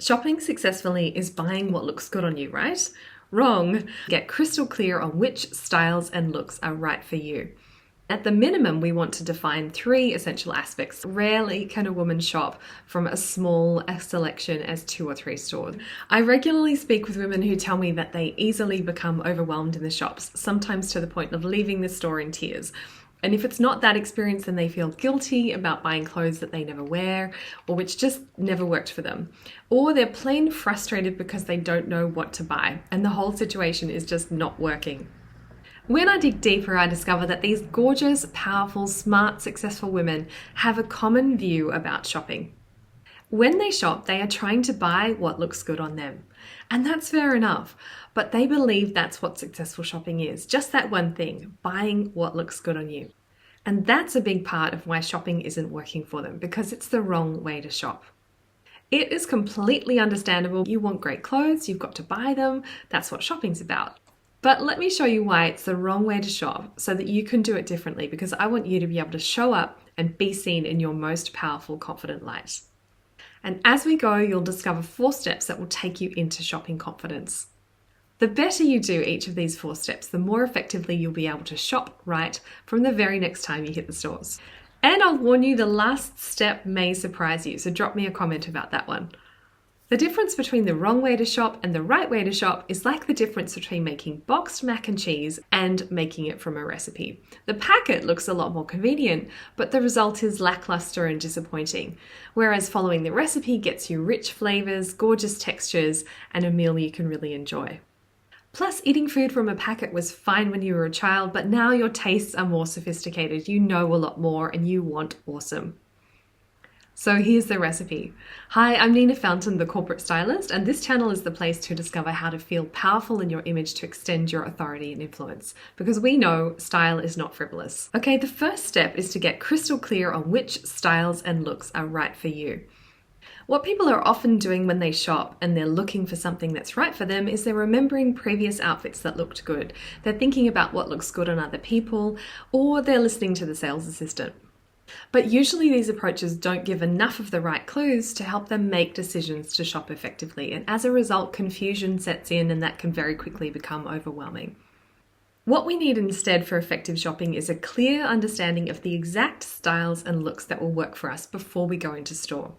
Shopping successfully is buying what looks good on you, right? Wrong. Get crystal clear on which styles and looks are right for you. At the minimum, we want to define 3 essential aspects. Rarely can a woman shop from a small selection as 2 or 3 stores. I regularly speak with women who tell me that they easily become overwhelmed in the shops, sometimes to the point of leaving the store in tears. And if it's not that experience, then they feel guilty about buying clothes that they never wear or which just never worked for them. Or they're plain frustrated because they don't know what to buy and the whole situation is just not working. When I dig deeper, I discover that these gorgeous, powerful, smart, successful women have a common view about shopping. When they shop, they are trying to buy what looks good on them. And that's fair enough, but they believe that's what successful shopping is. Just that one thing, buying what looks good on you. And that's a big part of why shopping isn't working for them, because it's the wrong way to shop. It is completely understandable. You want great clothes, you've got to buy them. That's what shopping's about. But let me show you why it's the wrong way to shop so that you can do it differently, because I want you to be able to show up and be seen in your most powerful, confident light. And as we go, you'll discover 4 steps that will take you into shopping confidence. The better you do each of these 4 steps, the more effectively you'll be able to shop right from the very next time you hit the stores. And I'll warn you, the last step may surprise you, so drop me a comment about that one. The difference between the wrong way to shop and the right way to shop is like the difference between making boxed mac and cheese and making it from a recipe. The packet looks a lot more convenient, but the result is lackluster and disappointing, whereas following the recipe gets you rich flavors, gorgeous textures, and a meal you can really enjoy. Plus, eating food from a packet was fine when you were a child, but now your tastes are more sophisticated. You know a lot more and you want awesome. So here's the recipe. Hi, I'm Nina Fountain, the corporate stylist, and this channel is the place to discover how to feel powerful in your image to extend your authority and influence, because we know style is not frivolous. Okay, the first step is to get crystal clear on which styles and looks are right for you. What people are often doing when they shop and they're looking for something that's right for them is they're remembering previous outfits that looked good. They're thinking about what looks good on other people, or they're listening to the sales assistant. But usually these approaches don't give enough of the right clues to help them make decisions to shop effectively, and as a result, confusion sets in and that can very quickly become overwhelming. What we need instead for effective shopping is a clear understanding of the exact styles and looks that will work for us before we go into store.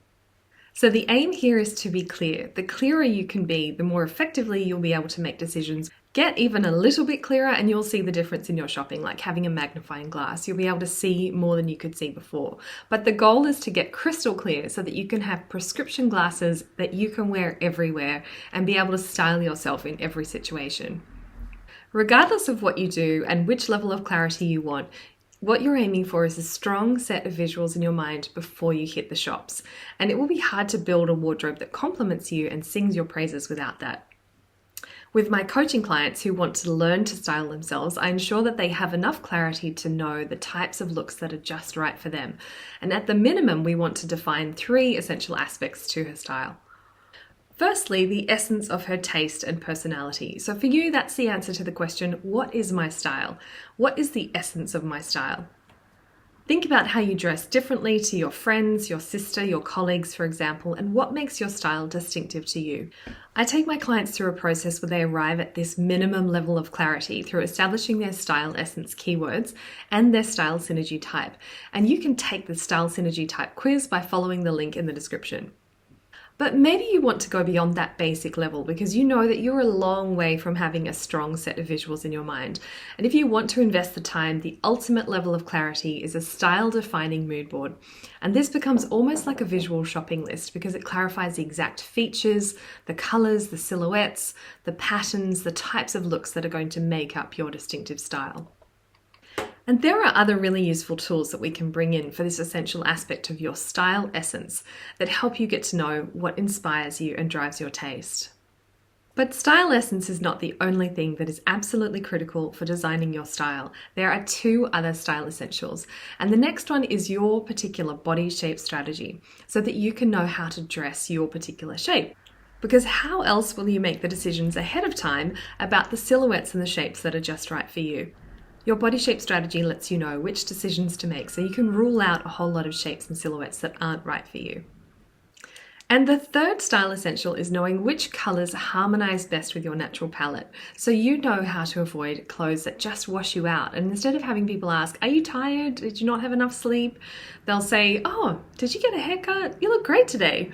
So the aim here is to be clear. The clearer you can be, the more effectively you'll be able to make decisions. Get even a little bit clearer and you'll see the difference in your shopping, like having a magnifying glass. You'll be able to see more than you could see before. But the goal is to get crystal clear so that you can have prescription glasses that you can wear everywhere and be able to style yourself in every situation. Regardless of what you do and which level of clarity you want, what you're aiming for is a strong set of visuals in your mind before you hit the shops. And it will be hard to build a wardrobe that compliments you and sings your praises without that. With my coaching clients who want to learn to style themselves, I ensure that they have enough clarity to know the types of looks that are just right for them. And at the minimum, we want to define 3 essential aspects to her style. Firstly, the essence of her taste and personality. So for you, that's the answer to the question, what is my style? What is the essence of my style? Think about how you dress differently to your friends, your sister, your colleagues, for example, and what makes your style distinctive to you. I take my clients through a process where they arrive at this minimum level of clarity through establishing their style essence keywords and their style synergy type. And you can take the style synergy type quiz by following the link in the description. But maybe you want to go beyond that basic level because you know that you're a long way from having a strong set of visuals in your mind. And if you want to invest the time, the ultimate level of clarity is a style-defining mood board. And this becomes almost like a visual shopping list because it clarifies the exact features, the colors, the silhouettes, the patterns, the types of looks that are going to make up your distinctive style. And there are other really useful tools that we can bring in for this essential aspect of your style essence that help you get to know what inspires you and drives your taste. But style essence is not the only thing that is absolutely critical for designing your style. There are 2 other style essentials, and the next one is your particular body shape strategy so that you can know how to dress your particular shape. Because how else will you make the decisions ahead of time about the silhouettes and the shapes that are just right for you? Your body shape strategy lets you know which decisions to make so you can rule out a whole lot of shapes and silhouettes that aren't right for you. And the third style essential is knowing which colours harmonise best with your natural palette. So you know how to avoid clothes that just wash you out. And instead of having people ask, are you tired? Did you not have enough sleep? They'll say, oh, did you get a haircut? You look great today.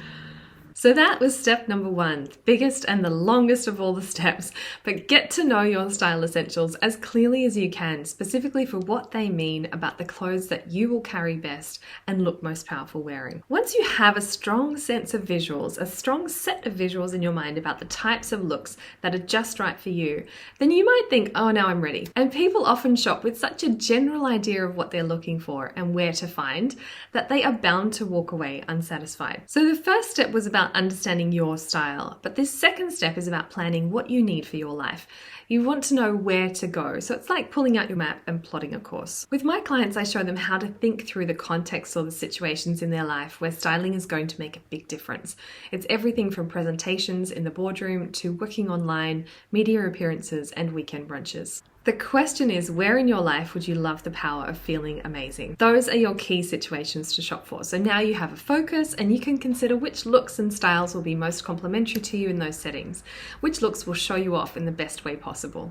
So that was step number 1, the biggest and the longest of all the steps, but get to know your style essentials as clearly as you can, specifically for what they mean about the clothes that you will carry best and look most powerful wearing. Once you have a strong sense of visuals, a strong set of visuals in your mind about the types of looks that are just right for you, then you might think, oh, now I'm ready. And people often shop with such a general idea of what they're looking for and where to find that they are bound to walk away unsatisfied. So the first step was about understanding your style, but this second step is about planning what you need for your life. You want to know where to go, so it's like pulling out your map and plotting a course. With my clients, I show them how to think through the context or the situations in their life where styling is going to make a big difference. It's everything from presentations in the boardroom to working online, media appearances, and weekend brunches. The question is, where in your life would you love the power of feeling amazing? Those are your key situations to shop for. So now you have a focus and you can consider which looks and styles will be most complementary to you in those settings. Which looks will show you off in the best way possible.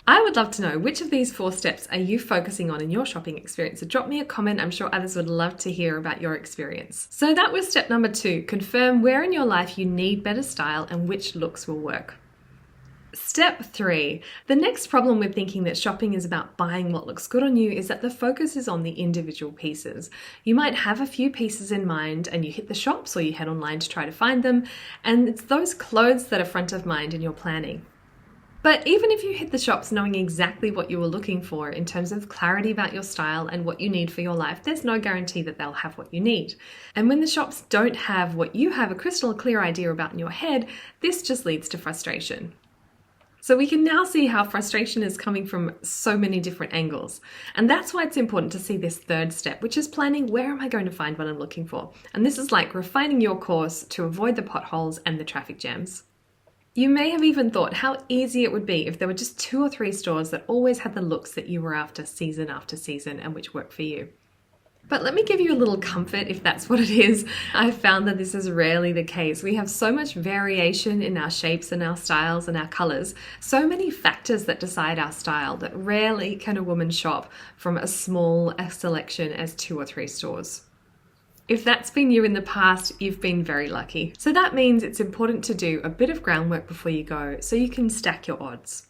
I would love to know which of these 4 steps are you focusing on in your shopping experience. So drop me a comment. I'm sure others would love to hear about your experience. So that was step number 2. Confirm where in your life you need better style and which looks will work. Step 3. The next problem with thinking that shopping is about buying what looks good on you is that the focus is on the individual pieces. You might have a few pieces in mind and you hit the shops or you head online to try to find them, and it's those clothes that are front of mind in your planning. But even if you hit the shops knowing exactly what you were looking for in terms of clarity about your style and what you need for your life, there's no guarantee that they'll have what you need. And when the shops don't have what you have a crystal clear idea about in your head, this just leads to frustration. So we can now see how frustration is coming from so many different angles. And that's why it's important to see this third step, which is planning, where am I going to find what I'm looking for? And this is like refining your course to avoid the potholes and the traffic jams. You may have even thought how easy it would be if there were just 2 or 3 stores that always had the looks that you were after season and which work for you. But let me give you a little comfort if that's what it is. I've found that this is rarely the case. We have so much variation in our shapes and our styles and our colors, so many factors that decide our style that rarely can a woman shop from as small a selection as 2 or 3 stores. If that's been you in the past, you've been very lucky. So that means it's important to do a bit of groundwork before you go so you can stack your odds.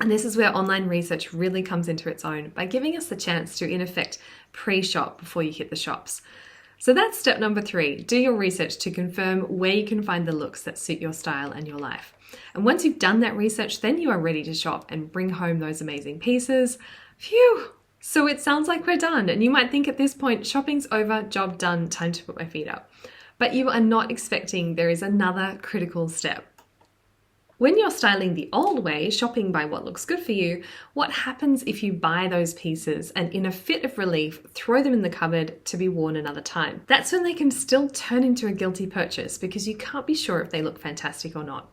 And this is where online research really comes into its own by giving us the chance to, in effect, pre-shop before you hit the shops. So that's step number 3. Do your research to confirm where you can find the looks that suit your style and your life. And once you've done that research, then you are ready to shop and bring home those amazing pieces. Phew! So it sounds like we're done. And you might think at this point, shopping's over, job done, time to put my feet up. But you are not expecting there is another critical step. When you're styling the old way, shopping by what looks good for you, what happens if you buy those pieces and in a fit of relief, throw them in the cupboard to be worn another time? That's when they can still turn into a guilty purchase because you can't be sure if they look fantastic or not.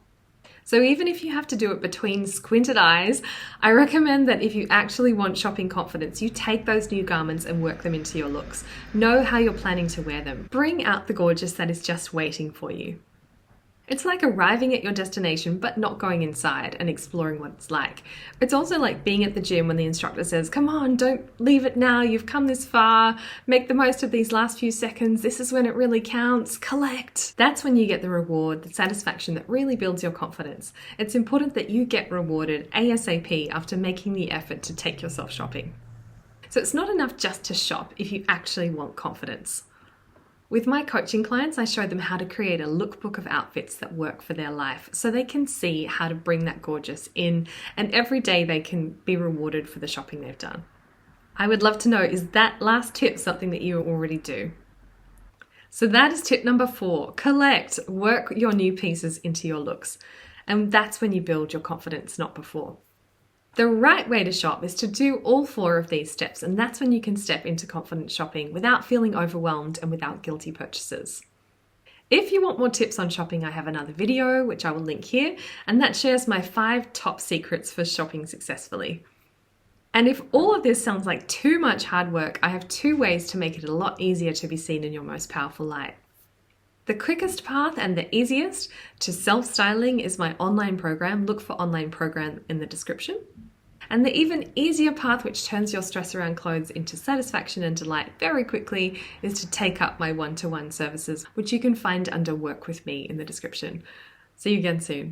So even if you have to do it between squinted eyes, I recommend that if you actually want shopping confidence, you take those new garments and work them into your looks. Know how you're planning to wear them. Bring out the gorgeous that is just waiting for you. It's like arriving at your destination but not going inside and exploring what it's like. It's also like being at the gym when the instructor says, come on, don't leave it now, you've come this far, make the most of these last few seconds, this is when it really counts, collect. That's when you get the reward, the satisfaction that really builds your confidence. It's important that you get rewarded ASAP after making the effort to take yourself shopping. So it's not enough just to shop if you actually want confidence. With my coaching clients, I show them how to create a lookbook of outfits that work for their life so they can see how to bring that gorgeous in, and every day they can be rewarded for the shopping they've done. I would love to know, is that last tip something that you already do? So that is tip number 4, collect, work your new pieces into your looks. And that's when you build your confidence, not before. The right way to shop is to do all 4 of these steps, and that's when you can step into confident shopping without feeling overwhelmed and without guilty purchases. If you want more tips on shopping, I have another video, which I will link here, and that shares my 5 top secrets for shopping successfully. And if all of this sounds like too much hard work, I have 2 ways to make it a lot easier to be seen in your most powerful light. The quickest path and the easiest to self-styling is my online program. Look for online program in the description. And the even easier path, which turns your stress around clothes into satisfaction and delight very quickly, is to take up my one-to-one services, which you can find under Work With Me in the description. See you again soon.